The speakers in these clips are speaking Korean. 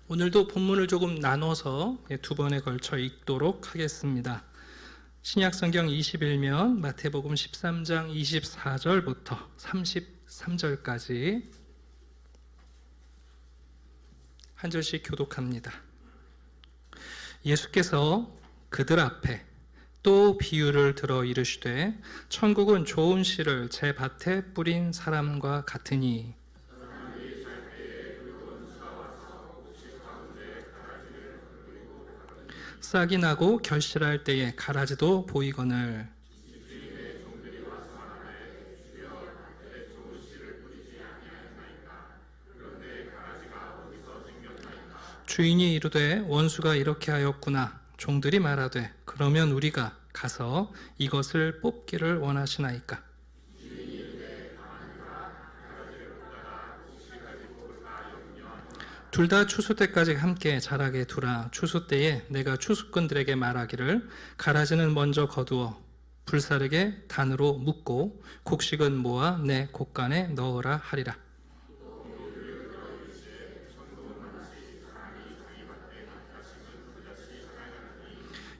오늘도 본문을 조금 나눠서 두 번에 걸쳐 읽도록 하겠습니다. 신약성경 21면 마태복음 13장 24절부터 33절까지 한 절씩 교독합니다. 예수께서 그들 앞에 또 비유를 들어 이르시되 천국은 좋은 씨를 제 밭에 뿌린 사람과 같으니 싹이 나고 결실할 때에 가라지도 보이거늘 주인이 이르되 원수가 이렇게 하였구나. 종들이 말하되 그러면 우리가 가서 이것을 뽑기를 원하시나이까. 둘 다 추수 때까지 함께 자라게 두라. 추수 때에 내가 추수꾼들에게 말하기를 가라지는 먼저 거두어 불사르게 단으로 묶고 곡식은 모아 내 곡간에 넣으라 하리라.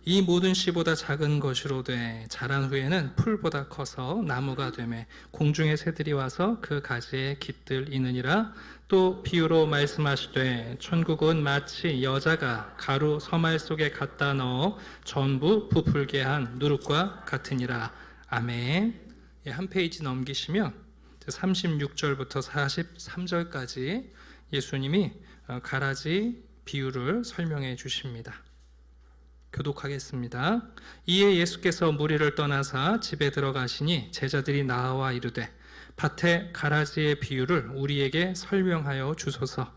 이 모든 씨보다 작은 것이로되 자란 후에는 풀보다 커서 나무가 되매 공중의 새들이 와서 그 가지에 깃들이느니라. 또 비유로 말씀하시되 천국은 마치 여자가 가루 서말 속에 갖다 넣어 전부 부풀게 한 누룩과 같으니라. 아멘. 한 페이지 넘기시면 36절부터 43절까지 예수님이 가라지 비유를 설명해 주십니다. 교독하겠습니다. 이에 예수께서 무리를 떠나사 집에 들어가시니 제자들이 나와 이르되 밭의 가라지의 비유를 우리에게 설명하여 주소서.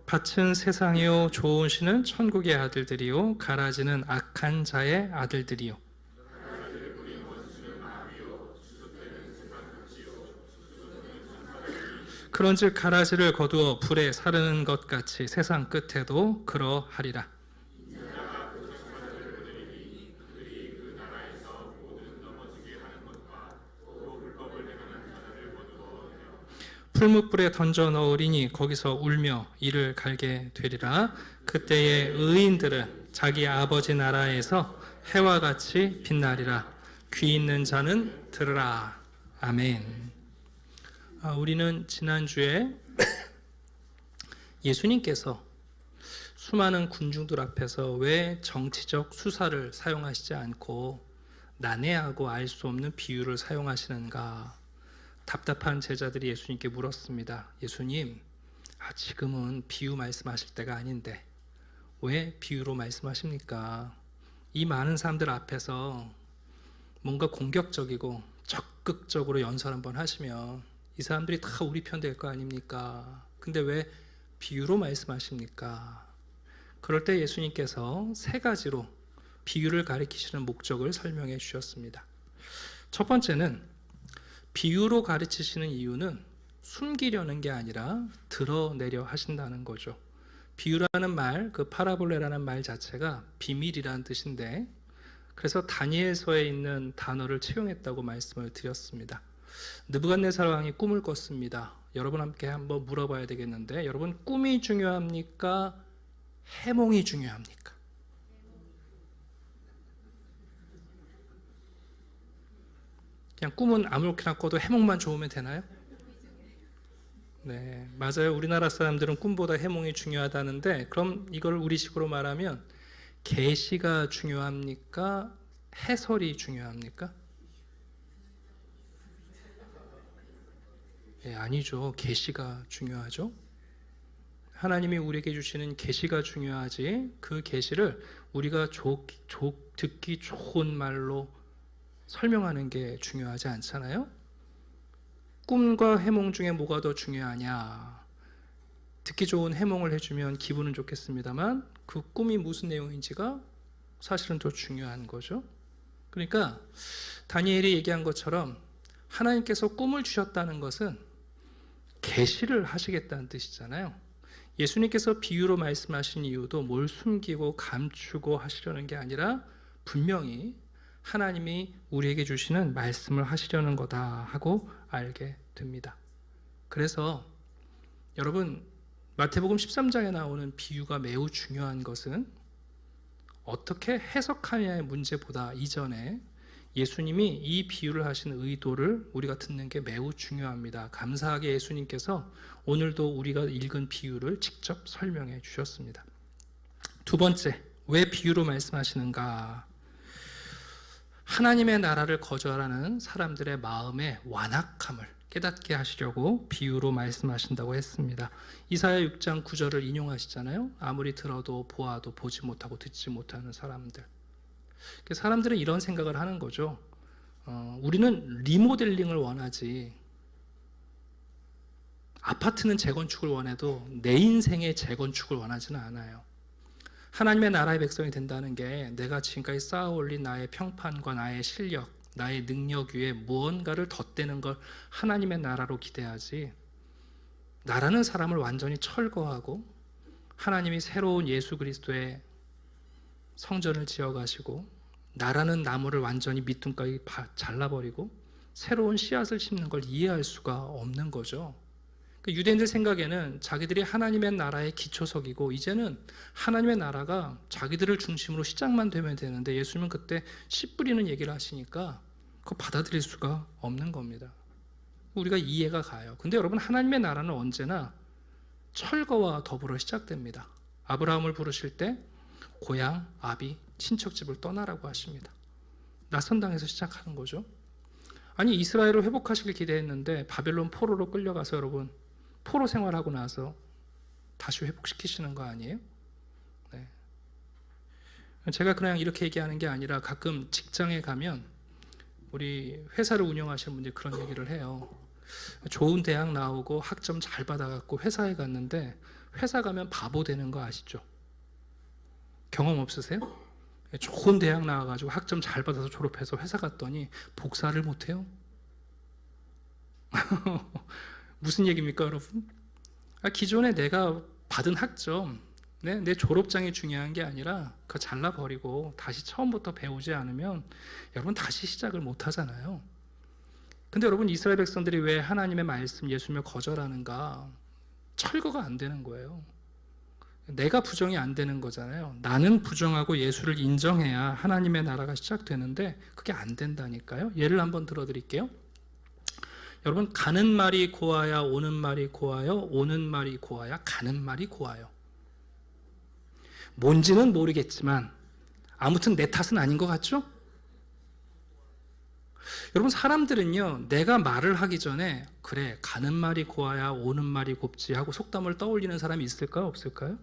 밭은 세상이요 좋은 씨는 천국의 아들들이요 가라지는 악한 자의 아들들이요. 그런즉 가라지를 거두어 불에 사르는 것 같이 세상 끝에도 그러하리라. 풀무불에 던져 넣으리니 거기서 울며 이를 갈게 되리라. 그때의 의인들은 자기 아버지 나라에서 해와 같이 빛나리라. 귀 있는 자는 들으라. 아멘. 우리는 지난주에 예수님께서 수많은 군중들 앞에서 왜 정치적 수사를 사용하시지 않고 난해하고 알 수 없는 비유를 사용하시는가 답답한 제자들이 예수님께 물었습니다. 예수님, 지금은 비유 말씀하실 때가 아닌데 왜 비유로 말씀하십니까? 이 많은 사람들 앞에서 뭔가 공격적이고 적극적으로 연설 한번 하시면 이 사람들이 다 우리 편 될 거 아닙니까? 근데 왜 비유로 말씀하십니까? 그럴 때 예수님께서 세 가지로 비유를 가리키시는 목적을 설명해 주셨습니다. 첫 번째는 비유로 가르치시는 이유는 숨기려는 게 아니라 드러내려 하신다는 거죠. 비유라는 말, 그 파라볼레라는 말 자체가 비밀이라는 뜻인데 그래서 다니엘서에 있는 단어를 채용했다고 말씀을 드렸습니다. 느부갓네살 왕이 꿈을 꿨습니다. 여러분 함께 한번 물어봐야 되겠는데 여러분 꿈이 중요합니까? 해몽이 중요합니까? 그냥 꿈은 아무렇게나 꿔도 해몽만 좋으면 되나요? 네, 맞아요. 우리나라 사람들은 꿈보다 해몽이 중요하다는데 그럼 이걸 우리식으로 말하면 계시가 중요합니까? 해설이 중요합니까? 아니죠. 계시가 중요하죠. 하나님이 우리에게 주시는 계시가 중요하지 그 계시를 우리가 듣기 좋은 말로 설명하는 게 중요하지 않잖아요. 꿈과 해몽 중에 뭐가 더 중요하냐? 듣기 좋은 해몽을 해주면 기분은 좋겠습니다만 그 꿈이 무슨 내용인지가 사실은 더 중요한 거죠. 그러니까 다니엘이 얘기한 것처럼 하나님께서 꿈을 주셨다는 것은 계시를 하시겠다는 뜻이잖아요. 예수님께서 비유로 말씀하신 이유도 뭘 숨기고 감추고 하시려는 게 아니라 분명히 하나님이 우리에게 주시는 말씀을 하시려는 거다 하고 알게 됩니다. 그래서 여러분, 마태복음 13장에 나오는 비유가 매우 중요한 것은 어떻게 해석하냐의 문제보다 이전에 예수님이 이 비유를 하신 의도를 우리가 듣는 게 매우 중요합니다. 감사하게 예수님께서 오늘도 우리가 읽은 비유를 직접 설명해 주셨습니다. 두 번째, 왜 비유로 말씀하시는가? 하나님의 나라를 거절하는 사람들의 마음의 완악함을 깨닫게 하시려고 비유로 말씀하신다고 했습니다. 이사야 6장 9절을 인용하시잖아요. 아무리 들어도 보아도 보지 못하고 듣지 못하는 사람들. 사람들은 이런 생각을 하는 거죠. 우리는 리모델링을 원하지, 아파트는 재건축을 원해도 내 인생의 재건축을 원하지는 않아요. 하나님의 나라의 백성이 된다는 게 내가 지금까지 쌓아올린 나의 평판과 나의 실력, 나의 능력 위에 무언가를 덧대는 걸 하나님의 나라로 기대하지, 나라는 사람을 완전히 철거하고 하나님이 새로운 예수 그리스도의 성전을 지어가시고 나라는 나무를 완전히 밑둥까지 잘라버리고 새로운 씨앗을 심는 걸 이해할 수가 없는 거죠. 유대인들 생각에는 자기들이 하나님의 나라의 기초석이고 이제는 하나님의 나라가 자기들을 중심으로 시작만 되면 되는데, 예수님은 그때 씨 뿌리는 얘기를 하시니까 그거 받아들일 수가 없는 겁니다. 우리가 이해가 가요. 근데 여러분, 하나님의 나라는 언제나 철거와 더불어 시작됩니다. 아브라함을 부르실 때 고향, 아비, 친척집을 떠나라고 하십니다. 낯선 땅에서 시작하는 거죠. 아니, 이스라엘을 회복하시길 기대했는데 바벨론 포로로 끌려가서 여러분 포로 생활하고 나서 다시 회복시키시는 거 아니에요? 네. 제가 그냥 이렇게 얘기하는 게 아니라 가끔 직장에 가면 우리 회사를 운영하시는 분들이 그런 얘기를 해요. 좋은 대학 나오고 학점 잘 받아갖고 회사에 갔는데 회사 가면 바보 되는 거 아시죠? 경험 없으세요? 좋은 대학 나와가지고 학점 잘 받아서 졸업해서 회사 갔더니 복사를 못해요? 무슨 얘기입니까, 여러분? 기존에 내가 받은 학점, 내 졸업장이 중요한 게 아니라 그거 잘라버리고 다시 처음부터 배우지 않으면 여러분 다시 시작을 못 하잖아요. 근데 여러분, 이스라엘 백성들이 왜 하나님의 말씀, 예수님을 거절하는가? 철거가 안 되는 거예요. 내가 부정이 안 되는 거잖아요. 나는 부정하고 예수를 인정해야 하나님의 나라가 시작되는데 그게 안 된다니까요. 예를 한번 들어드릴게요. 여러분, 가는 말이 고와야 오는 말이 고와요? 오는 말이 고와야 가는 말이 고와요? 뭔지는 모르겠지만 아무튼 내 탓은 아닌 것 같죠? 여러분, 사람들은요, 내가 말을 하기 전에 그래, 가는 말이 고와야 오는 말이 곱지 하고 속담을 떠올리는 사람이 있을까요? 없을까요?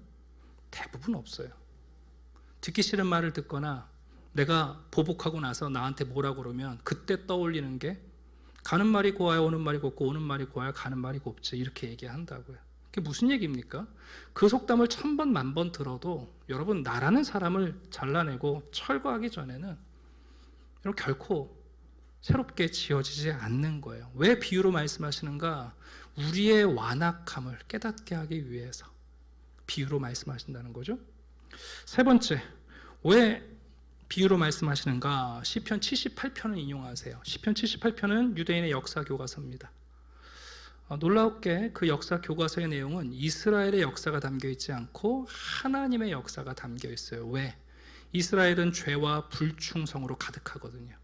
대부분 없어요. 듣기 싫은 말을 듣거나 내가 보복하고 나서 나한테 뭐라고 그러면 그때 떠올리는 게 가는 말이 고와야 오는 말이 곱고 오는 말이 고와야 가는 말이 곱지, 이렇게 얘기한다고요. 그게 무슨 얘기입니까? 그 속담을 1000번, 10,000번 들어도 여러분, 나라는 사람을 잘라내고 철거하기 전에는 여러분 결코 새롭게 지어지지 않는 거예요. 왜 비유로 말씀하시는가? 우리의 완악함을 깨닫게 하기 위해서 비유로 말씀하신다는 거죠. 세 번째, 왜 비유로 말씀하시는가? 시편 78편을 인용하세요. 시편 78편은 유대인의 역사 교과서입니다. 놀랍게 그 역사 교과서의 내용은 이스라엘의 역사가 담겨 있지 않고 하나님의 역사가 담겨 있어요. 왜? 이스라엘은 죄와 불충성으로 가득하거든요.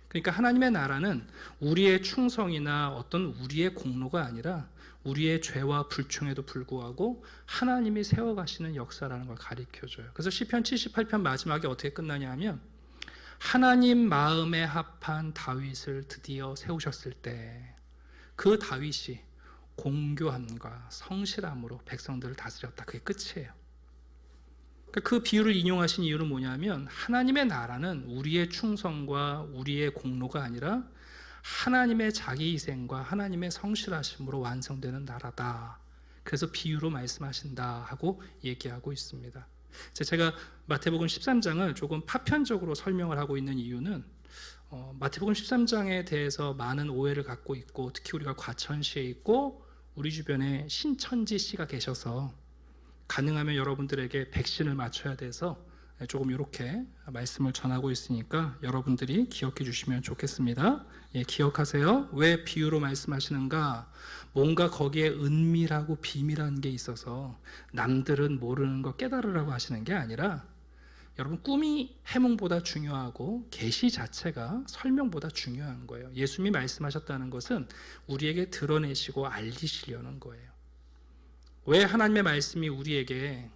그러니까 하나님의 나라는 우리의 충성이나 어떤 우리의 공로가 아니라 우리의 죄와 불충에도 불구하고 하나님이 세워가시는 역사라는 걸 가르쳐줘요. 그래서 시편 78편 마지막에 어떻게 끝나냐 하면, 하나님 마음에 합한 다윗을 드디어 세우셨을 때 그 다윗이 공교함과 성실함으로 백성들을 다스렸다. 그게 끝이에요. 그 비유를 인용하신 이유는 뭐냐면, 하나님의 나라는 우리의 충성과 우리의 공로가 아니라 하나님의 자기 희생과 하나님의 성실하심으로 완성되는 나라다. 그래서 비유로 말씀하신다 하고 얘기하고 있습니다. 제가 마태복음 13장을 조금 파편적으로 설명을 하고 있는 이유는 마태복음 13장에 대해서 많은 오해를 갖고 있고, 특히 우리가 과천시에 있고 우리 주변에 신천지 씨가 계셔서 가능하면 여러분들에게 백신을 맞춰야 돼서 조금 이렇게 말씀을 전하고 있으니까 여러분들이 기억해 주시면 좋겠습니다. 기억하세요. 왜 비유로 말씀하시는가? 뭔가 거기에 은밀하고 비밀한 게 있어서 남들은 모르는 거 깨달으라고 하시는 게 아니라 여러분, 꿈이 해몽보다 중요하고 계시 자체가 설명보다 중요한 거예요. 예수님이 말씀하셨다는 것은 우리에게 드러내시고 알리시려는 거예요. 왜 하나님의 말씀이 우리에게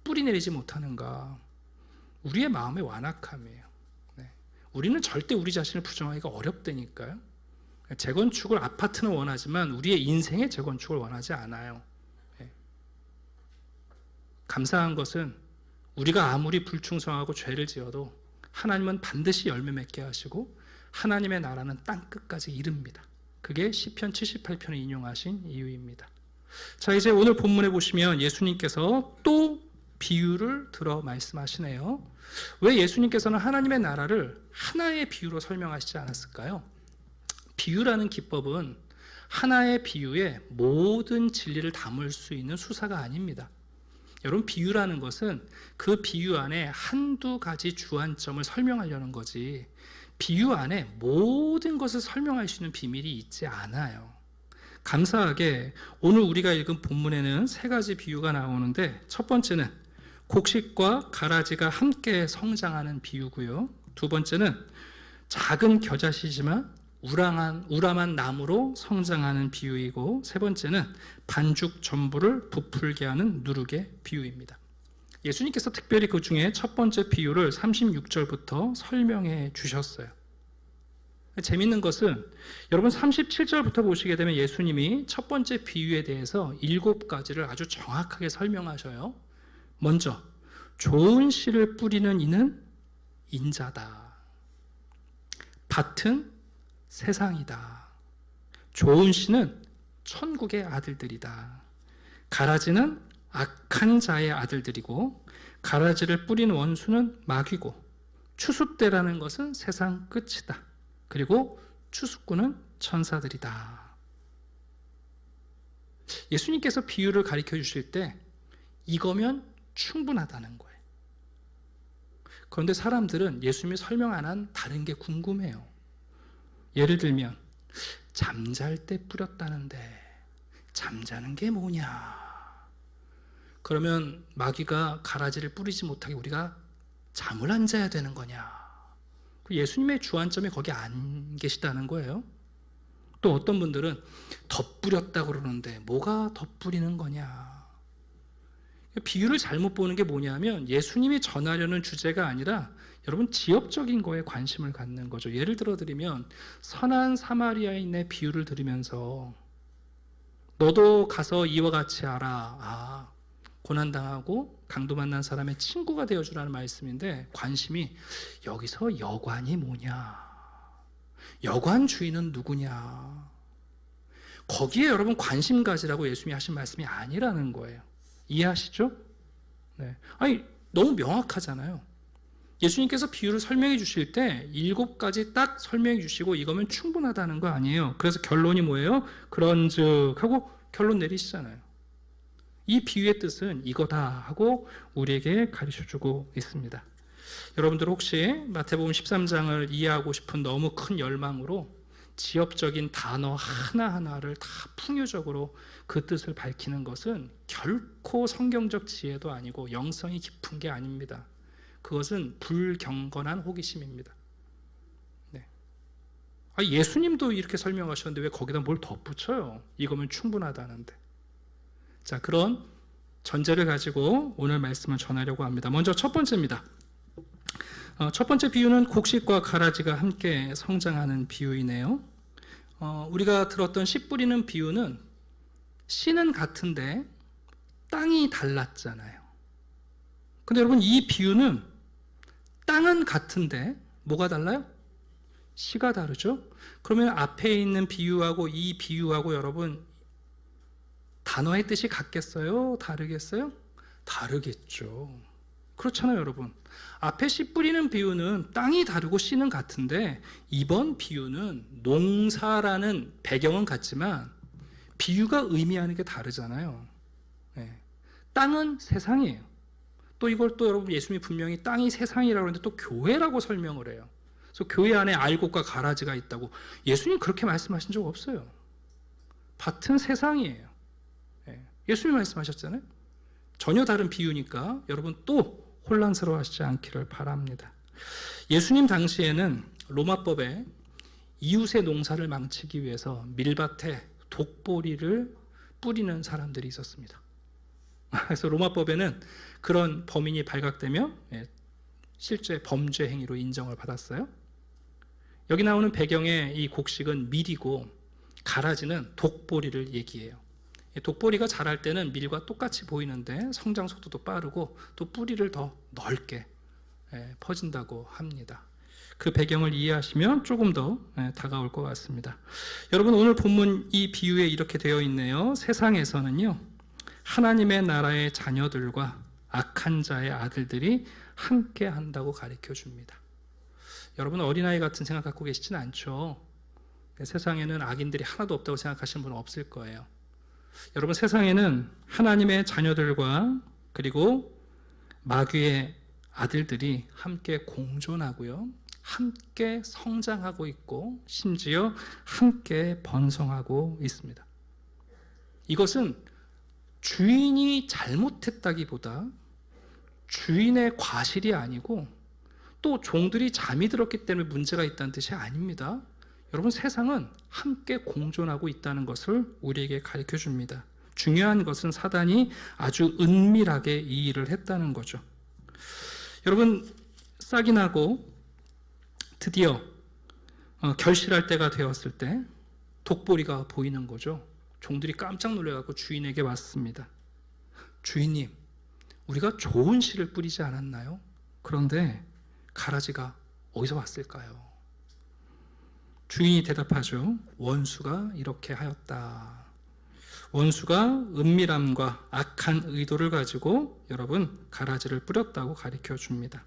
뿌리 내리지 못하는가? 우리의 마음의 완악함이에요. 우리는 절대 우리 자신을 부정하기가 어렵다니까요. 재건축을, 아파트는 원하지만 우리의 인생의 재건축을 원하지 않아요. 감사한 것은 우리가 아무리 불충성하고 죄를 지어도 하나님은 반드시 열매 맺게 하시고 하나님의 나라는 땅끝까지 이릅니다. 그게 시편 78편을 인용하신 이유입니다. 자, 이제 오늘 본문에 보시면 예수님께서 또 비유를 들어 말씀하시네요. 왜 예수님께서는 하나님의 나라를 하나의 비유로 설명하시지 않았을까요? 비유라는 기법은 하나의 비유에 모든 진리를 담을 수 있는 수사가 아닙니다. 여러분, 비유라는 것은 그 비유 안에 한두 가지 주안점을 설명하려는 거지, 비유 안에 모든 것을 설명할 수 있는 비밀이 있지 않아요. 감사하게 오늘 우리가 읽은 본문에는 세 가지 비유가 나오는데, 첫 번째는 곡식과 가라지가 함께 성장하는 비유고요. 두 번째는 작은 겨자씨지만 우람한 나무로 성장하는 비유이고, 세 번째는 반죽 전부를 부풀게 하는 누룩의 비유입니다. 예수님께서 특별히 그 중에 첫 번째 비유를 36절부터 설명해 주셨어요. 재밌는 것은 여러분 37절부터 보시게 되면 예수님이 첫 번째 비유에 대해서 7가지를 아주 정확하게 설명하셔요. 먼저, 좋은 씨를 뿌리는 이는 인자다. 밭은 세상이다. 좋은 씨는 천국의 아들들이다. 가라지는 악한 자의 아들들이고, 가라지를 뿌린 원수는 마귀고, 추수때라는 것은 세상 끝이다. 그리고 추수꾼은 천사들이다. 예수님께서 비유를 가르쳐 주실 때 이거면 충분하다는 거예요. 그런데 사람들은 예수님이 설명 안 한 다른 게 궁금해요. 예를 들면 잠잘 때 뿌렸다는데 잠자는 게 뭐냐? 그러면 마귀가 가라지를 뿌리지 못하게 우리가 잠을 안 자야 되는 거냐? 예수님의 주안점이 거기 안 계시다는 거예요. 또 어떤 분들은 덧뿌렸다고 그러는데 뭐가 덧뿌리는 거냐? 비유를 잘못 보는 게 뭐냐면 예수님이 전하려는 주제가 아니라 여러분 지역적인 거에 관심을 갖는 거죠. 예를 들어 드리면 선한 사마리아인의 비유를 들으면서 너도 가서 이와 같이 하라. 고난당하고 강도 만난 사람의 친구가 되어주라는 말씀인데, 관심이 여기서 여관이 뭐냐, 여관 주인은 누구냐, 거기에 여러분 관심 가지라고 예수님이 하신 말씀이 아니라는 거예요. 이해하시죠? 네. 아니, 너무 명확하잖아요. 예수님께서 비유를 설명해 주실 때 7가지 딱 설명해 주시고 이거면 충분하다는 거 아니에요. 그래서 결론이 뭐예요? 그런즉 하고 결론 내리시잖아요. 이 비유의 뜻은 이거다 하고 우리에게 가르쳐주고 있습니다. 여러분들 혹시 마태복음 13장을 이해하고 싶은 너무 큰 열망으로 지엽적인 단어 하나하나를 다 풍요적으로 그 뜻을 밝히는 것은 결코 성경적 지혜도 아니고 영성이 깊은 게 아닙니다. 그것은 불경건한 호기심입니다. 네. 예수님도 이렇게 설명하셨는데 왜 거기다 뭘 덧붙여요? 이거면 충분하다는데. 자, 그런 전제를 가지고 오늘 말씀을 전하려고 합니다. 먼저 첫 번째입니다. 첫 번째 비유는 곡식과 가라지가 함께 성장하는 비유이네요. 우리가 들었던 씨 뿌리는 비유는 씨는 같은데 땅이 달랐잖아요. 근데 여러분, 이 비유는 땅은 같은데 뭐가 달라요? 씨가 다르죠? 그러면 앞에 있는 비유하고 이 비유하고 여러분 단어의 뜻이 같겠어요? 다르겠어요? 다르겠죠. 그렇잖아요, 여러분. 앞에 씨 뿌리는 비유는 땅이 다르고 씨는 같은데, 이번 비유는 농사라는 배경은 같지만 비유가 의미하는 게 다르잖아요. 네. 땅은 세상이에요. 또 이걸 또 여러분 예수님이 분명히 땅이 세상이라고 하는데 또 교회라고 설명을 해요. 그래서 교회 안에 알곡과 가라지가 있다고. 예수님 그렇게 말씀하신 적 없어요. 밭은 세상이에요. 예수님이 말씀하셨잖아요. 전혀 다른 비유니까 여러분 또 혼란스러워하시지 않기를 바랍니다. 예수님 당시에는 로마법에 이웃의 농사를 망치기 위해서 밀밭에 독보리를 뿌리는 사람들이 있었습니다. 그래서 로마법에는 그런 범인이 발각되면 실제 범죄 행위로 인정을 받았어요. 여기 나오는 배경의 이 곡식은 밀이고 가라지는 독보리를 얘기해요. 독보리가 자랄 때는 밀과 똑같이 보이는데 성장 속도도 빠르고 또 뿌리를 더 넓게 퍼진다고 합니다. 그 배경을 이해하시면 조금 더 다가올 것 같습니다. 여러분 오늘 본문 이 비유에 이렇게 되어 있네요. 세상에서는요 하나님의 나라의 자녀들과 악한 자의 아들들이 함께 한다고 가르쳐 줍니다. 여러분 어린아이 같은 생각 갖고 계시지는 않죠? 세상에는 악인들이 하나도 없다고 생각하시는 분은 없을 거예요. 여러분 세상에는 하나님의 자녀들과 그리고 마귀의 아들들이 함께 공존하고요, 함께 성장하고 있고 심지어 함께 번성하고 있습니다. 이것은 주인이 잘못했다기보다 주인의 과실이 아니고 또 종들이 잠이 들었기 때문에 문제가 있다는 뜻이 아닙니다. 여러분 세상은 함께 공존하고 있다는 것을 우리에게 가르쳐 줍니다. 중요한 것은 사단이 아주 은밀하게 이 일을 했다는 거죠. 여러분 싹이 나고 드디어 결실할 때가 되었을 때 독보리가 보이는 거죠. 종들이 깜짝 놀라서 주인에게 왔습니다. 주인님, 우리가 좋은 씨를 뿌리지 않았나요? 그런데 가라지가 어디서 왔을까요? 주인이 대답하죠. 원수가 이렇게 하였다. 원수가 은밀함과 악한 의도를 가지고 여러분 가라지를 뿌렸다고 가르쳐 줍니다.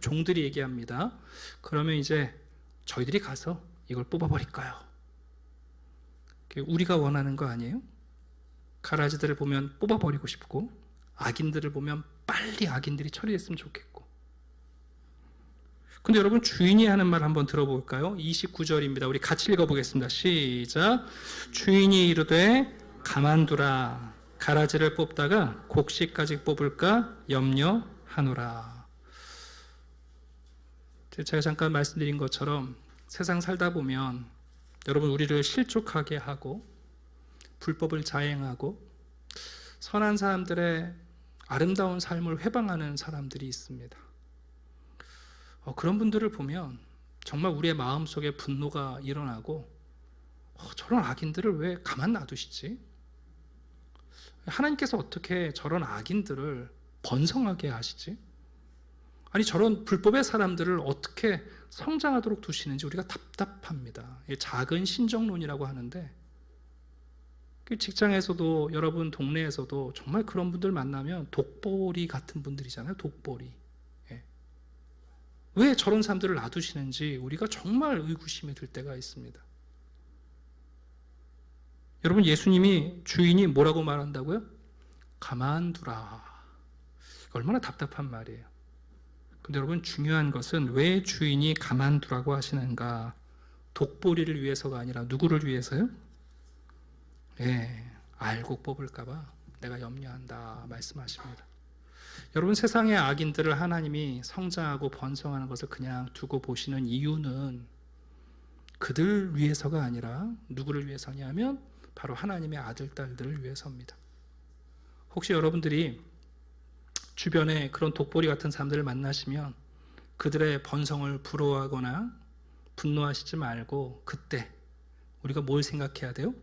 종들이 얘기합니다. 그러면 이제 저희들이 가서 이걸 뽑아버릴까요? 우리가 원하는 거 아니에요? 가라지들을 보면 뽑아버리고 싶고 악인들을 보면 빨리 악인들이 처리됐으면 좋겠고. 근데 여러분 주인이 하는 말 한번 들어볼까요? 29절입니다. 우리 같이 읽어보겠습니다. 시작. 주인이 이르되 가만두라. 가라지를 뽑다가 곡식까지 뽑을까 염려하노라. 제가 잠깐 말씀드린 것처럼 세상 살다 보면 여러분 우리를 실족하게 하고 불법을 자행하고 선한 사람들의 아름다운 삶을 회방하는 사람들이 있습니다. 그런 분들을 보면 정말 우리의 마음속에 분노가 일어나고 저런 악인들을 왜 가만 놔두시지? 하나님께서 어떻게 저런 악인들을 번성하게 하시지? 아니 저런 불법의 사람들을 어떻게 성장하도록 두시는지 우리가 답답합니다. 작은 신정론이라고 하는데 직장에서도 여러분 동네에서도 정말 그런 분들 만나면 독보리 같은 분들이잖아요. 독보리. 왜 저런 사람들을 놔두시는지 우리가 정말 의구심이 들 때가 있습니다. 여러분 예수님이 주인이 뭐라고 말한다고요? 가만두라. 얼마나 답답한 말이에요. 근데 여러분 중요한 것은 왜 주인이 가만두라고 하시는가? 독보리를 위해서가 아니라 누구를 위해서요? 알곡 뽑을까봐 내가 염려한다 말씀하십니다. 여러분 세상의 악인들을 하나님이 성장하고 번성하는 것을 그냥 두고 보시는 이유는 그들 위해서가 아니라 누구를 위해서냐면 바로 하나님의 아들, 딸들을 위해서입니다. 혹시 여러분들이 주변에 그런 독보리 같은 사람들을 만나시면 그들의 번성을 부러워하거나 분노하시지 말고 그때 우리가 뭘 생각해야 돼요?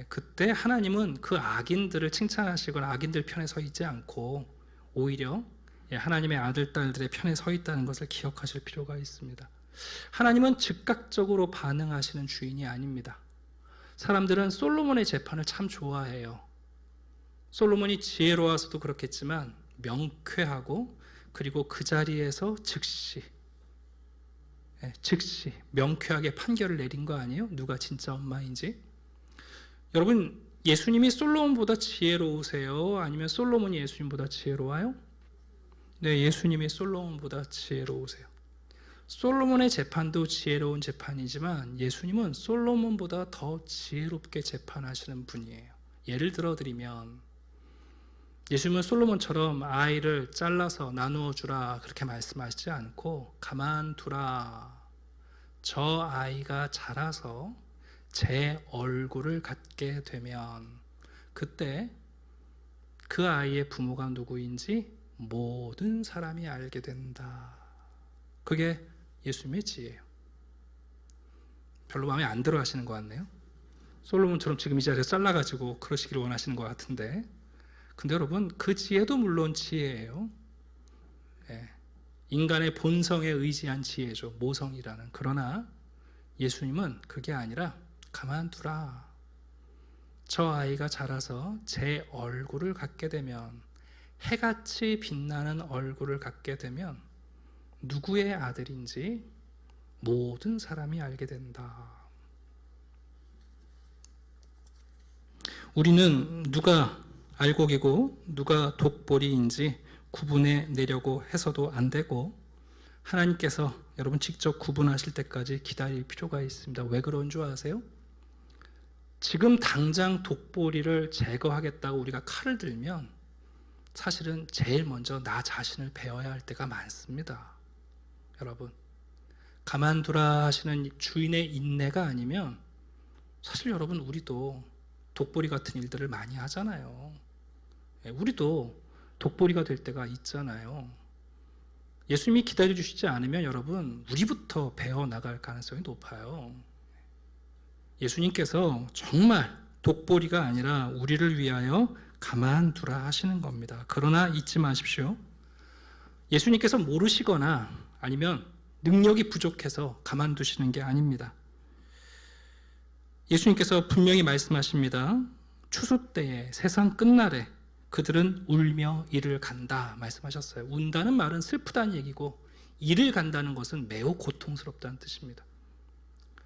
그때 하나님은 그 악인들을 칭찬하시거나 악인들 편에 서 있지 않고 오히려 하나님의 아들, 딸들의 편에 서 있다는 것을 기억하실 필요가 있습니다. 하나님은 즉각적으로 반응하시는 주인이 아닙니다. 사람들은 솔로몬의 재판을 참 좋아해요. 솔로몬이 지혜로워서도 그렇겠지만 명쾌하고 그리고 그 자리에서 즉시 명쾌하게 판결을 내린 거 아니에요? 누가 진짜 엄마인지. 여러분 예수님이 솔로몬보다 지혜로우세요? 아니면 솔로몬이 예수님보다 지혜로워요? 네, 예수님이 솔로몬보다 지혜로우세요. 솔로몬의 재판도 지혜로운 재판이지만 예수님은 솔로몬보다 더 지혜롭게 재판하시는 분이에요. 예를 들어 드리면 예수님은 솔로몬처럼 아이를 잘라서 나누어 주라 그렇게 말씀하시지 않고 가만두라. 저 아이가 자라서 제 얼굴을 갖게 되면 그때 그 아이의 부모가 누구인지 모든 사람이 알게 된다. 그게 예수님의 지혜예요. 별로 마음에 안 들어 하시는 것 같네요. 솔로몬처럼 지금 이 자리에서 잘라가지고 그러시기를 원하시는 것 같은데, 근데 여러분 그 지혜도 물론 지혜예요. 예. 인간의 본성에 의지한 지혜죠. 모성이라는. 그러나 예수님은 그게 아니라 가만두라. 저 아이가 자라서 제 얼굴을 갖게 되면, 해같이 빛나는 얼굴을 갖게 되면 누구의 아들인지 모든 사람이 알게 된다. 우리는 누가 알곡이고 누가 독보리인지 구분해 내려고 해서도 안 되고, 하나님께서 여러분 직접 구분하실 때까지 기다릴 필요가 있습니다. 왜 그런 줄 아세요? 지금 당장 독보리를 제거하겠다고 우리가 칼을 들면 사실은 제일 먼저 나 자신을 배워야 할 때가 많습니다. 여러분, 가만두라 하시는 주인의 인내가 아니면 사실 여러분 우리도 독보리 같은 일들을 많이 하잖아요. 우리도 독보리가 될 때가 있잖아요. 예수님이 기다려주시지 않으면 여러분 우리부터 배워나갈 가능성이 높아요. 예수님께서 정말 독보리가 아니라 우리를 위하여 가만두라 하시는 겁니다. 그러나 잊지 마십시오. 예수님께서 모르시거나 아니면 능력이 부족해서 가만두시는 게 아닙니다. 예수님께서 분명히 말씀하십니다. 추수 때에, 세상 끝날에 그들은 울며 이를 간다 말씀하셨어요. 운다는 말은 슬프다는 얘기고 이를 간다는 것은 매우 고통스럽다는 뜻입니다.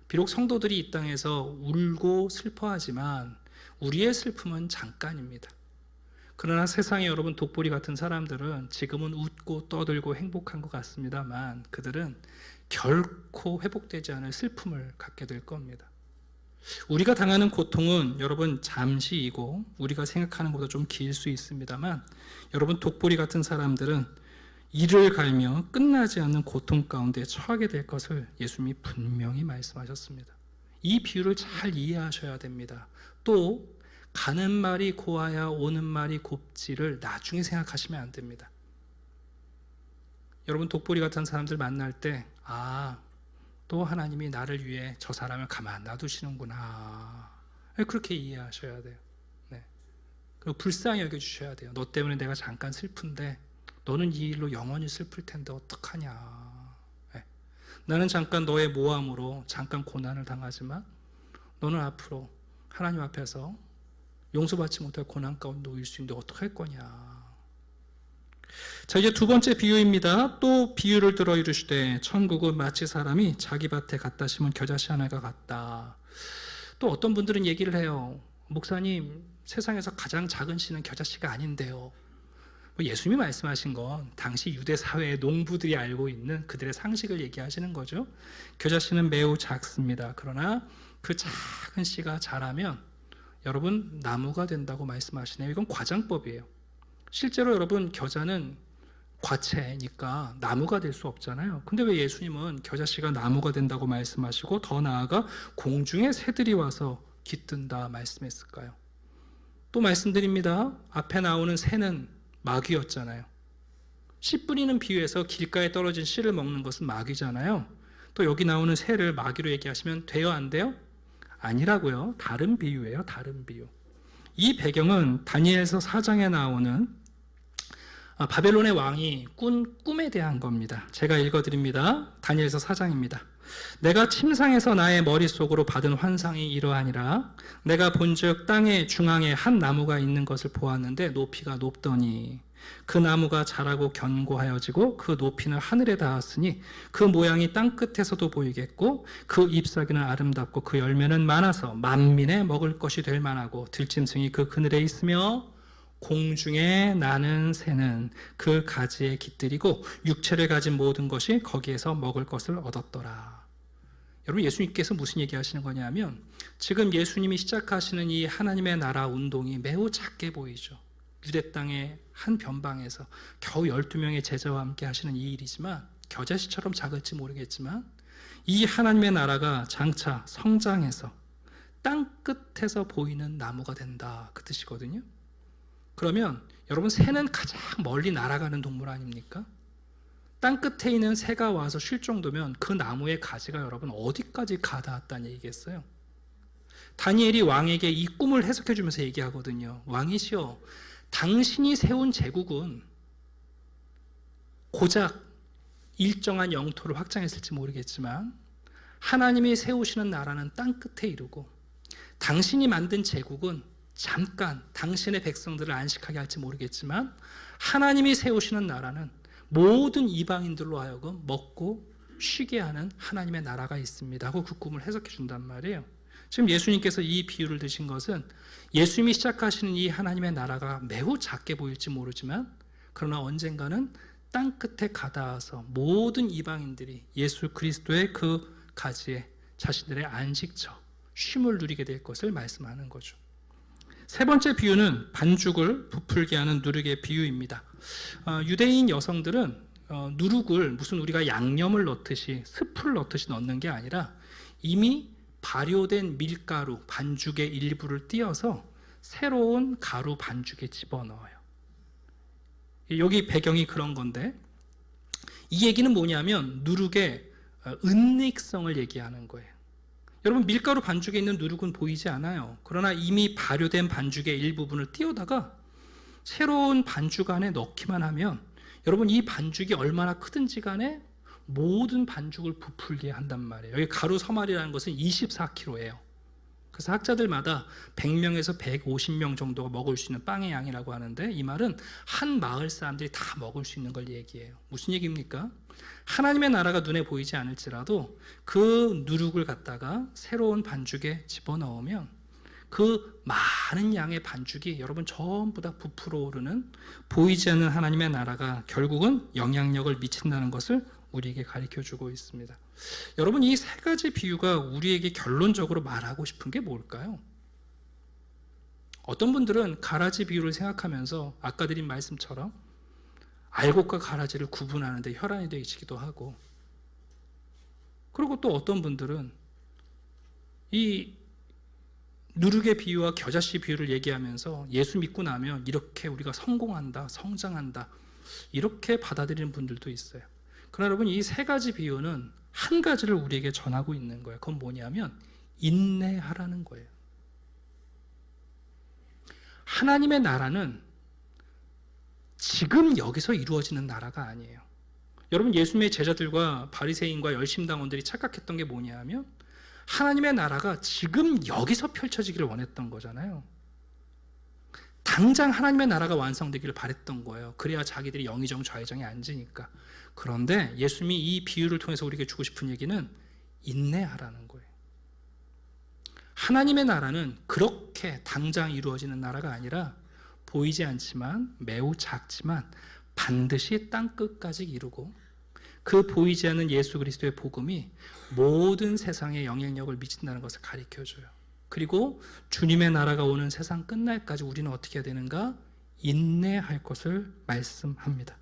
비록 성도들이 이 땅에서 울고 슬퍼하지만 우리의 슬픔은 잠깐입니다. 그러나 세상에 여러분 독보리 같은 사람들은 지금은 웃고 떠들고 행복한 것 같습니다만 그들은 결코 회복되지 않을 슬픔을 갖게 될 겁니다. 우리가 당하는 고통은 여러분 잠시이고 우리가 생각하는 것보다 좀 길 수 있습니다만 여러분 독보리 같은 사람들은 이를 갈며 끝나지 않는 고통 가운데 처하게 될 것을 예수님이 분명히 말씀하셨습니다. 이 비유를 잘 이해하셔야 됩니다. 또 가는 말이 고와야 오는 말이 곱지를 나중에 생각하시면 안 됩니다. 여러분 독보리 같은 사람들 만날 때 또 하나님이 나를 위해 저 사람을 가만 놔두시는구나 그렇게 이해하셔야 돼요. 네. 그리고 불쌍히 여겨주셔야 돼요. 너 때문에 내가 잠깐 슬픈데 너는 이 일로 영원히 슬플 텐데 어떡하냐. 네. 나는 잠깐 너의 모함으로 잠깐 고난을 당하지만 너는 앞으로 하나님 앞에서 용서받지 못할 고난 가운데 놓일 수 있는데 어떡할 거냐. 자, 이제 두 번째 비유입니다. 또 비유를 들어 이르시되 천국은 마치 사람이 자기 밭에 갖다 심은 겨자씨 하나가 같다. 또 어떤 분들은 얘기를 해요. 목사님, 세상에서 가장 작은 씨는 겨자씨가 아닌데요. 예수님이 말씀하신 건 당시 유대 사회의 농부들이 알고 있는 그들의 상식을 얘기하시는 거죠. 겨자씨는 매우 작습니다. 그러나 그 작은 씨가 자라면 여러분 나무가 된다고 말씀하시네요. 이건 과장법이에요. 실제로 여러분 겨자는 과채니까 나무가 될 수 없잖아요. 근데 왜 예수님은 겨자씨가 나무가 된다고 말씀하시고 더 나아가 공중의 새들이 와서 깃든다 말씀했을까요? 또 말씀드립니다. 앞에 나오는 새는 마귀였잖아요. 씨 뿌리는 비유에서 길가에 떨어진 씨를 먹는 것은 마귀잖아요. 또 여기 나오는 새를 마귀로 얘기하시면 돼요, 안 돼요? 아니라고요. 다른 비유예요. 다른 비유. 이 배경은 다니엘서 4장에 나오는 바벨론의 왕이 꾼 꿈에 대한 겁니다. 제가 읽어드립니다. 다니엘서 4장입니다. 내가 침상에서 나의 머릿속으로 받은 환상이 이러하니라. 내가 본즉 땅의 중앙에 한 나무가 있는 것을 보았는데 높이가 높더니 그 나무가 자라고 견고하여지고 그 높이는 하늘에 닿았으니 그 모양이 땅 끝에서도 보이겠고 그 잎사귀는 아름답고 그 열매는 많아서 만민의 먹을 것이 될 만하고 들짐승이 그 그늘에 있으며 공중에 나는 새는 그 가지에 깃들이고 육체를 가진 모든 것이 거기에서 먹을 것을 얻었더라. 여러분, 예수님께서 무슨 얘기하시는 거냐면 지금 예수님이 시작하시는 이 하나님의 나라 운동이 매우 작게 보이죠. 유대 땅의 한 변방에서 겨우 12명의 제자와 함께 하시는 이 일이지만, 겨자씨처럼 작을지 모르겠지만 이 하나님의 나라가 장차 성장해서 땅끝에서 보이는 나무가 된다, 그 뜻이거든요. 그러면 여러분, 새는 가장 멀리 날아가는 동물 아닙니까? 땅끝에 있는 새가 와서 쉴 정도면 그 나무의 가지가 여러분 어디까지 가닿았다는 얘기겠어요? 다니엘이 왕에게 이 꿈을 해석해 주면서 얘기하거든요. 왕이시여, 당신이 세운 제국은 고작 일정한 영토를 확장했을지 모르겠지만 하나님이 세우시는 나라는 땅끝에 이르고, 당신이 만든 제국은 잠깐 당신의 백성들을 안식하게 할지 모르겠지만 하나님이 세우시는 나라는 모든 이방인들로 하여금 먹고 쉬게 하는 하나님의 나라가 있습니다 하고 그 꿈을 해석해 준단 말이에요. 지금 예수님께서 이 비유를 드신 것은 예수님이 시작하시는 이 하나님의 나라가 매우 작게 보일지 모르지만 그러나 언젠가는 땅끝에 가닿아서 모든 이방인들이 예수 그리스도의 그 가지에 자신들의 안식처, 쉼을 누리게 될 것을 말씀하는 거죠. 세 번째 비유는 반죽을 부풀게 하는 누룩의 비유입니다. 유대인 여성들은 누룩을 무슨 우리가 양념을 넣듯이 스프를 넣듯이 넣는 게 아니라 이미 발효된 밀가루 반죽의 일부를 띄어서 새로운 가루 반죽에 집어넣어요. 여기 배경이 그런 건데, 이 얘기는 뭐냐면 누룩의 은닉성을 얘기하는 거예요. 여러분, 밀가루 반죽에 있는 누룩은 보이지 않아요. 그러나 이미 발효된 반죽의 일부분을 띄우다가 새로운 반죽 안에 넣기만 하면 여러분, 이 반죽이 얼마나 크든지 간에 모든 반죽을 부풀게 한단 말이에요. 여기 가루 서말이라는 것은 24kg예요. 그래서 학자들마다 100명에서 150명 정도가 먹을 수 있는 빵의 양이라고 하는데, 이 말은 한 마을 사람들이 다 먹을 수 있는 걸 얘기해요. 무슨 얘기입니까? 하나님의 나라가 눈에 보이지 않을지라도 그 누룩을 갖다가 새로운 반죽에 집어넣으면 그 많은 양의 반죽이 여러분 전부 다 부풀어 오르는, 보이지 않는 하나님의 나라가 결국은 영향력을 미친다는 것을 우리에게 가르쳐주고 있습니다. 여러분, 이 세 가지 비유가 우리에게 결론적으로 말하고 싶은 게 뭘까요? 어떤 분들은 가라지 비유를 생각하면서 아까 드린 말씀처럼 알곡과 가라지를 구분하는데 혈안이 되시기도 하고, 그리고 또 어떤 분들은 이 누룩의 비유와 겨자씨 비유를 얘기하면서 예수 믿고 나면 이렇게 우리가 성공한다, 성장한다, 이렇게 받아들이는 분들도 있어요. 그러나 여러분, 이 세 가지 비유는 한 가지를 우리에게 전하고 있는 거예요. 그건 뭐냐면 인내하라는 거예요. 하나님의 나라는 지금 여기서 이루어지는 나라가 아니에요. 여러분, 예수님의 제자들과 바리새인과 열심당원들이 착각했던 게 뭐냐면 하나님의 나라가 지금 여기서 펼쳐지기를 원했던 거잖아요. 당장 하나님의 나라가 완성되기를 바랬던 거예요. 그래야 자기들이 영의정 좌의정에 앉으니까. 그런데 예수님이 이 비유를 통해서 우리에게 주고 싶은 얘기는 인내하라는 거예요. 하나님의 나라는 그렇게 당장 이루어지는 나라가 아니라 보이지 않지만, 매우 작지만 반드시 땅끝까지 이루고, 그 보이지 않는 예수 그리스도의 복음이 모든 세상에 영향력을 미친다는 것을 가르쳐줘요. 그리고 주님의 나라가 오는 세상 끝날까지 우리는 어떻게 해야 되는가? 인내할 것을 말씀합니다.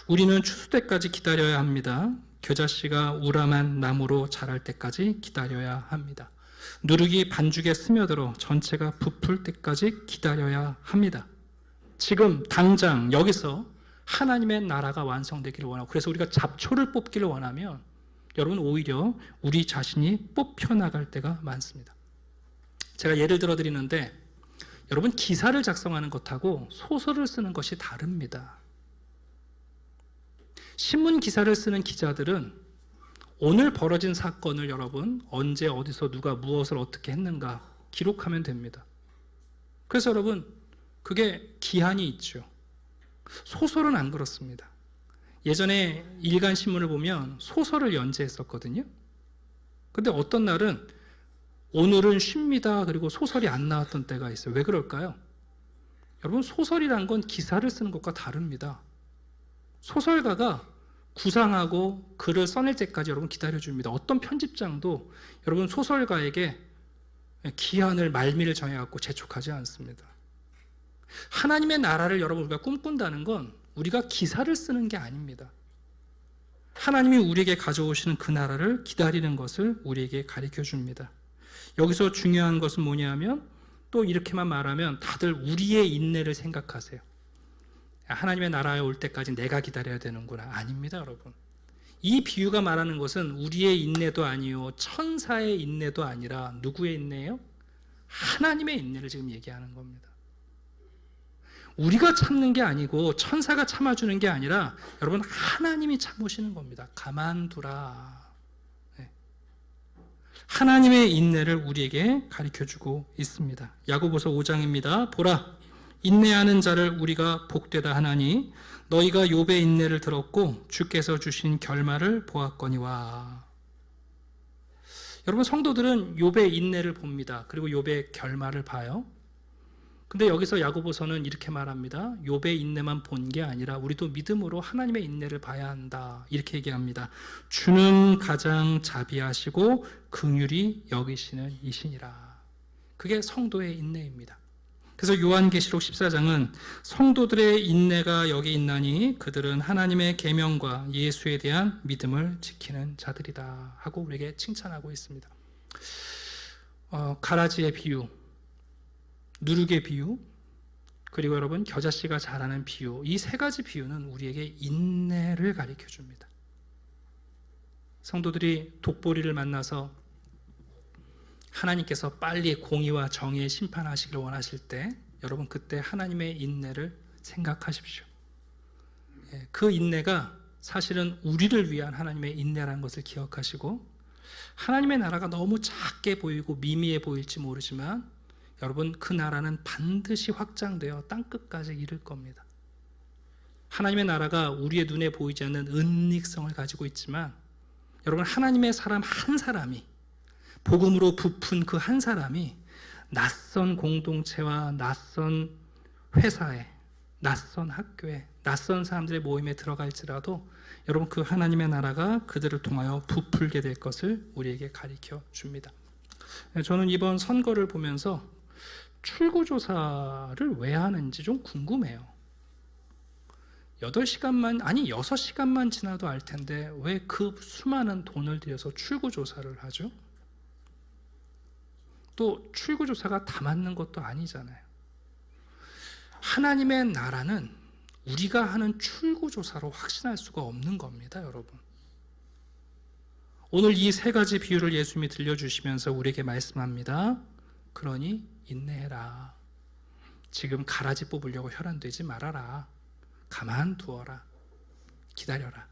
우리는 추수 때까지 기다려야 합니다. 겨자씨가 우람한 나무로 자랄 때까지 기다려야 합니다. 누룩이 반죽에 스며들어 전체가 부풀 때까지 기다려야 합니다. 지금 당장 여기서 하나님의 나라가 완성되기를 원하고, 그래서 우리가 잡초를 뽑기를 원하면 여러분, 오히려 우리 자신이 뽑혀나갈 때가 많습니다. 제가 예를 들어 드리는데, 여러분, 기사를 작성하는 것하고 소설을 쓰는 것이 다릅니다. 신문 기사를 쓰는 기자들은 오늘 벌어진 사건을 여러분 언제 어디서 누가 무엇을 어떻게 했는가 기록하면 됩니다. 그래서 여러분, 그게 기한이 있죠. 소설은 안 그렇습니다. 예전에 일간 신문을 보면 소설을 연재했었거든요. 근데 어떤 날은 오늘은 쉽니다, 그리고 소설이 안 나왔던 때가 있어요. 왜 그럴까요? 여러분, 소설이란 건 기사를 쓰는 것과 다릅니다. 소설가가 구상하고 글을 써낼 때까지 여러분 기다려줍니다. 어떤 편집장도 여러분 소설가에게 기한을 말미를 정해갖고 재촉하지 않습니다. 하나님의 나라를 여러분 우리가 꿈꾼다는 건 우리가 기사를 쓰는 게 아닙니다. 하나님이 우리에게 가져오시는 그 나라를 기다리는 것을 우리에게 가르쳐 줍니다. 여기서 중요한 것은 뭐냐면, 또 이렇게만 말하면 다들 우리의 인내를 생각하세요. 하나님의 나라에 올 때까지 내가 기다려야 되는구나. 아닙니다, 여러분. 이 비유가 말하는 것은 우리의 인내도 아니요, 천사의 인내도 아니라 누구의 인내예요? 하나님의 인내를 지금 얘기하는 겁니다. 우리가 참는 게 아니고 천사가 참아주는 게 아니라 여러분, 하나님이 참으시는 겁니다. 가만두라. 네. 하나님의 인내를 우리에게 가르쳐주고 있습니다. 야고보서 5장입니다. 보라, 인내하는 자를 우리가 복되다 하나니 너희가 욥의 인내를 들었고 주께서 주신 결말을 보았거니와. 여러분, 성도들은 욥의 인내를 봅니다. 그리고 욥의 결말을 봐요. 근데 여기서 야고보서는 이렇게 말합니다. 욥의 인내만 본 게 아니라 우리도 믿음으로 하나님의 인내를 봐야 한다. 이렇게 얘기합니다. 주는 가장 자비하시고 긍휼히 여기시는 이시니라. 그게 성도의 인내입니다. 그래서 요한계시록 14장은 성도들의 인내가 여기 있나니 그들은 하나님의 계명과 예수에 대한 믿음을 지키는 자들이다 하고 우리에게 칭찬하고 있습니다. 가라지의 비유, 누룩의 비유, 그리고 여러분 겨자씨가 자라는 비유, 이 세 가지 비유는 우리에게 인내를 가르쳐 줍니다. 성도들이 독보리를 만나서 하나님께서 빨리 공의와 정의의 심판하시길 원하실 때 여러분 그때 하나님의 인내를 생각하십시오. 그 인내가 사실은 우리를 위한 하나님의 인내라는 것을 기억하시고, 하나님의 나라가 너무 작게 보이고 미미해 보일지 모르지만 여러분 그 나라는 반드시 확장되어 땅끝까지 이를 겁니다. 하나님의 나라가 우리의 눈에 보이지 않는 은닉성을 가지고 있지만 여러분, 하나님의 사람 한 사람이, 복음으로 부푼 그 한 사람이 낯선 공동체와 낯선 회사에, 낯선 학교에, 낯선 사람들의 모임에 들어갈지라도 여러분 그 하나님의 나라가 그들을 통하여 부풀게 될 것을 우리에게 가르쳐 줍니다. 저는 이번 선거를 보면서 출구조사를 왜 하는지 좀 궁금해요. 8시간만, 아니 6시간만 지나도 알 텐데 왜 그 수많은 돈을 들여서 출구조사를 하죠? 또 출구조사가 다 맞는 것도 아니잖아요. 하나님의 나라는 우리가 하는 출구조사로 확신할 수가 없는 겁니다, 여러분. 오늘 이 세 가지 비유를 예수님이 들려주시면서 우리에게 말씀합니다. 그러니 인내해라. 지금 가라지 뽑으려고 혈안되지 말아라. 가만두어라. 기다려라.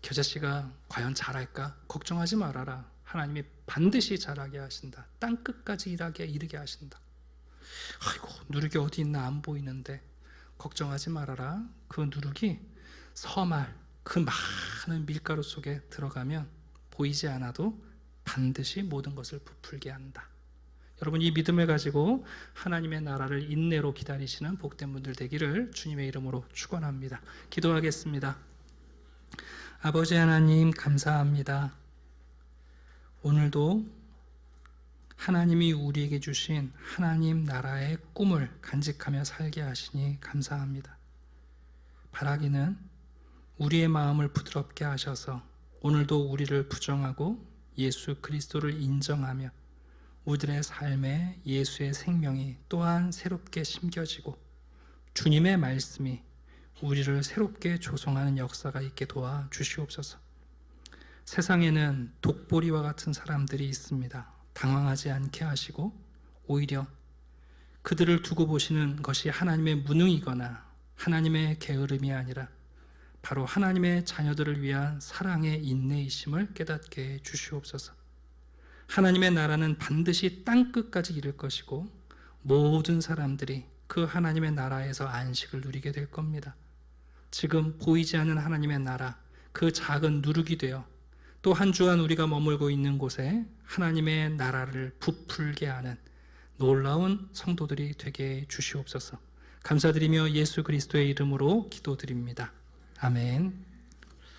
겨자씨가 과연 자랄까? 걱정하지 말아라. 하나님이 반드시 자라게 하신다. 땅끝까지 이르게 하신다. 아이고, 누룩이 어디 있나 안 보이는데 걱정하지 말아라. 그 누룩이 서말, 그 많은 밀가루 속에 들어가면 보이지 않아도 반드시 모든 것을 부풀게 한다. 여러분, 이 믿음을 가지고 하나님의 나라를 인내로 기다리시는 복된 분들 되기를 주님의 이름으로 축원합니다. 기도하겠습니다. 아버지 하나님, 감사합니다. 오늘도 하나님이 우리에게 주신 하나님 나라의 꿈을 간직하며 살게 하시니 감사합니다. 바라기는 우리의 마음을 부드럽게 하셔서 오늘도 우리를 부정하고 예수 그리스도를 인정하며 우리들의 삶에 예수의 생명이 또한 새롭게 심겨지고 주님의 말씀이 우리를 새롭게 조성하는 역사가 있게 도와 주시옵소서. 세상에는 독보리와 같은 사람들이 있습니다. 당황하지 않게 하시고 오히려 그들을 두고 보시는 것이 하나님의 무능이거나 하나님의 게으름이 아니라 바로 하나님의 자녀들을 위한 사랑의 인내이심을 깨닫게 해 주시옵소서. 하나님의 나라는 반드시 땅끝까지 이를 것이고 모든 사람들이 그 하나님의 나라에서 안식을 누리게 될 겁니다. 지금 보이지 않는 하나님의 나라, 그 작은 누룩이 되어 또 한 주간 우리가 머물고 있는 곳에 하나님의 나라를 부풀게 하는 놀라운 성도들이 되게 주시옵소서. 감사드리며 예수 그리스도의 이름으로 기도드립니다. 아멘.